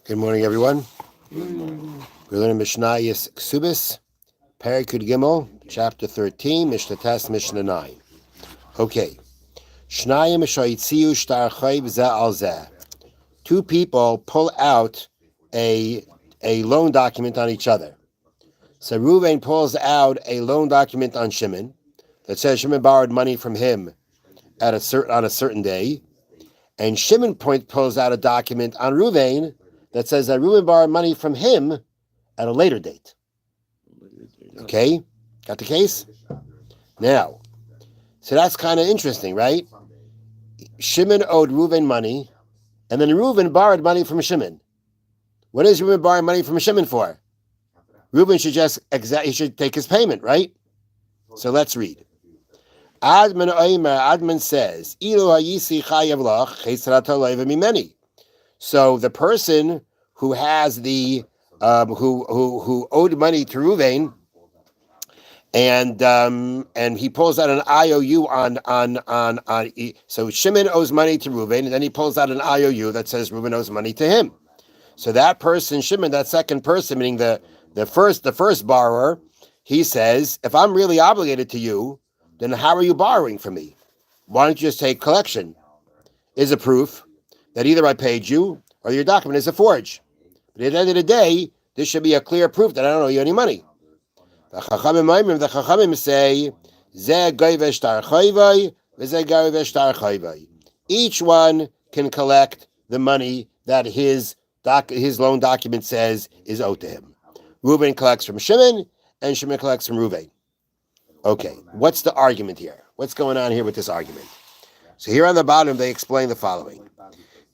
Good morning, everyone. We're learning Mishna Kesubos, Perikud Gimel, chapter 13, Mishnah Test, Mishnah 9. Okay. Shnayim shoyitziu shtar chayv zeh al zeh. Two people pull out a loan document on each other. So Reuven pulls out a loan document on Shimon that says Shimon borrowed money from him on a certain day, and Shimon pulls out a document on Reuven that says that Reuven borrowed money from him at a later date. Okay? Got the case? Now, so that's kind of interesting, right? Shimon owed Reuven money, and then Reuven borrowed money from Shimon. What is Reuven borrowing money from Shimon for? Reuven should take his payment, right? So let's read. Adman says, so the person who has who owed money to Reuven, and he pulls out an IOU on so Shimon owes money to Reuven, and then he pulls out an IOU that says Reuven owes money to him. So that person, Shimon, that second person, meaning the first borrower, he says, if I'm really obligated to you, then how are you borrowing from me? Why don't you just take collection? Is a proof that either I paid you or your document is a forge. But at the end of the day, this should be a clear proof that I don't owe you any money. The Chachamim say, Zeh goyve shtar chayvay, v'zeh goyve shtar chayvay. Each one can collect the money that his loan document says is owed to him. Reuven collects from Shimon, and Shimon collects from Reuven. Okay, what's the argument here? What's going on here with this argument? So here on the bottom, they explain the following.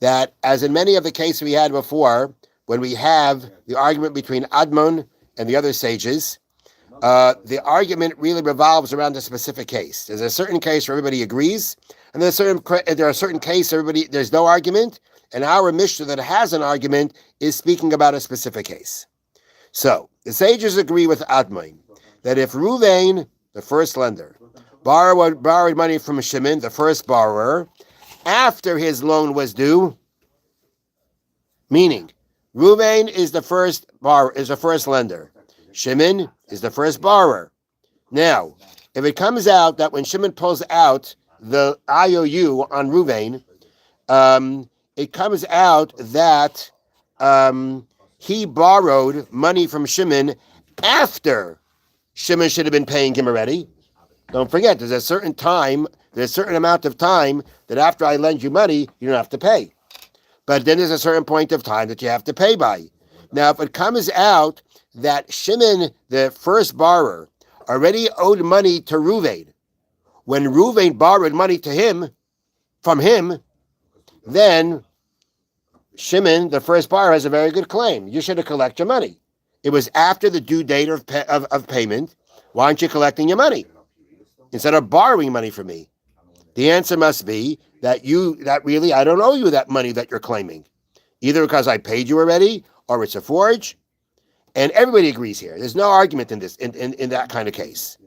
That, as in many of the cases we had before, when we have the argument between Admon and the other sages, the argument really revolves around a specific case. There's a certain case where everybody agrees, and there are certain cases there's no argument, and our Mishnah that has an argument is speaking about a specific case. So, the sages agree with Admon that if Reuven, the first lender, borrowed money from Shimon, the first borrower, after his loan was due, meaning Reuven is the first lender, Shimon is the first borrower. Now, if it comes out that when Shimon pulls out the IOU on Reuven, it comes out that he borrowed money from Shimon after Shimon should have been paying him already. Don't forget, there's a certain amount of time that after I lend you money, you don't have to pay. But then there's a certain point of time that you have to pay by. Now, if it comes out that Shimon, the first borrower, already owed money to Reuven, when Reuven borrowed money from him, then Shimon, the first borrower, has a very good claim. You should have collected your money. It was after the due date of payment. Why aren't you collecting your money instead of borrowing money from me? The answer must be that really I don't owe you that money that you're claiming, either because I paid you already or it's a forge. And everybody agrees here. There's no argument in this in that kind of case.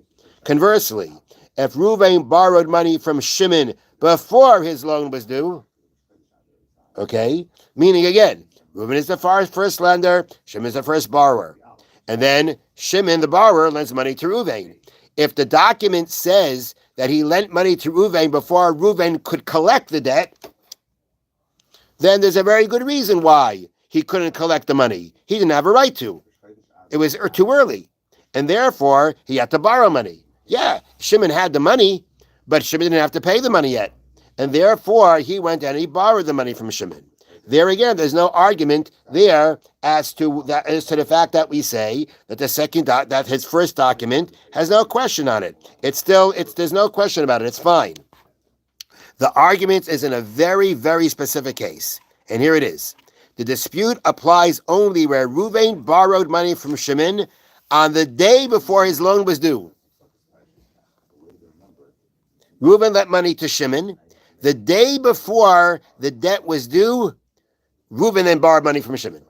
Conversely, if Reuven borrowed money from Shimon before his loan was due, okay, meaning again, Reuven is the first lender, Shimon is the first borrower. And then Shimon, the borrower, lends money to Reuven. If the document says that he lent money to Reuven before Reuven could collect the debt, then there's a very good reason why he couldn't collect the money. He didn't have a right to. It was too early. And therefore, he had to borrow money. Yeah, Shimon had the money, but Shimon didn't have to pay the money yet. And therefore, he went and he borrowed the money from Shimon. There again, there's no argument there as to the fact that we say that that his first document has no question on it. There's no question about it. It's fine. The argument is in a very, very specific case. And here it is. The dispute applies only where Reuven borrowed money from Shimon on the day before his loan was due. Reuven lent money to Shimon. The day before the debt was due, Reuven then borrowed money from Shimon.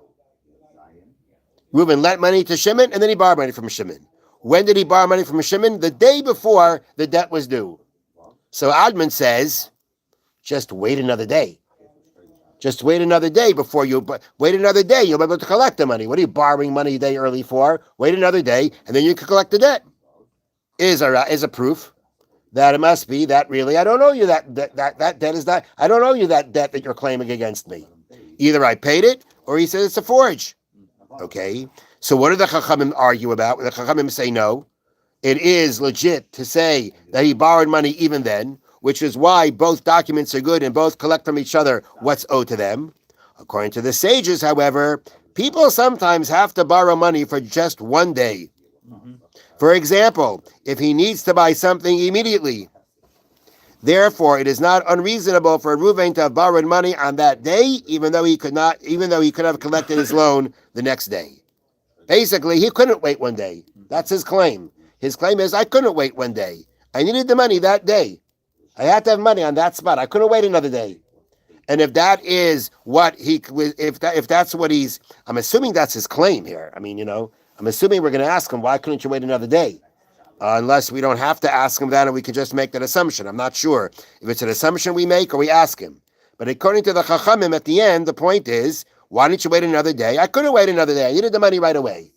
Reuven lent money to Shimon, and then he borrowed money from Shimon. When did he borrow money from Shimon? The day before the debt was due. So Admon says, just wait another day. Just wait another day before you. Wait another day, you'll be able to collect the money. What are you borrowing money a day early for? Wait another day, and then you can collect the debt. Is a proof that it must be that really I don't owe you that debt is not. I don't owe you that debt that you're claiming against me. Either I paid it, or he says it's a forge. Okay. So what do the Chachamim argue about? The Chachamim say no. It is legit to say that he borrowed money even then, which is why both documents are good and both collect from each other what's owed to them. According to the sages, however, people sometimes have to borrow money for just one day. For example, if he needs to buy something immediately. Therefore, it is not unreasonable for Reuven to have borrowed money on that day, even though he could have collected his loan the next day. Basically, he couldn't wait one day. That's his claim. His claim is, I couldn't wait one day. I needed the money that day. I had to have money on that spot. I couldn't wait another day. And if that is what if that's what he's, I'm assuming that's his claim here. I mean, I'm assuming we're going to ask him, why couldn't you wait another day? Unless we don't have to ask him that and we can just make that assumption. I'm not sure if it's an assumption we make or we ask him. But according to the Chachamim, at the end, the point is, why didn't you wait another day? I couldn't wait another day. I needed the money right away.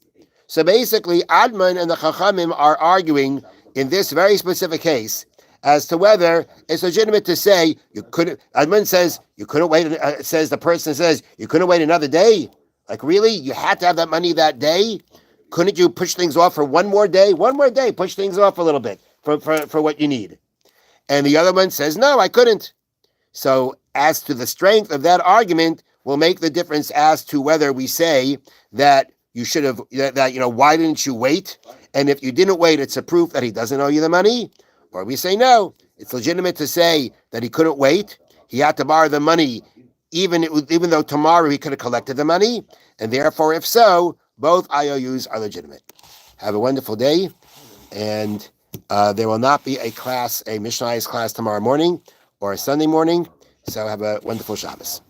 So basically, Adman and the Chachamim are arguing in this very specific case as to whether it's legitimate to say you couldn't. Adman says you couldn't wait. The person says you couldn't wait another day. Like really, you had to have that money that day. Couldn't you push things off for one more day? One more day, push things off a little bit for what you need. And the other one says no, I couldn't. So as to the strength of that argument will make the difference as to whether we say that you should have, why didn't you wait? And if you didn't wait, it's a proof that he doesn't owe you the money. Or we say, no, it's legitimate to say that he couldn't wait. He had to borrow the money, even though tomorrow he could have collected the money. And therefore, if so, both IOUs are legitimate. Have a wonderful day. And there will not be a Mishnah class tomorrow morning or a Sunday morning. So have a wonderful Shabbos.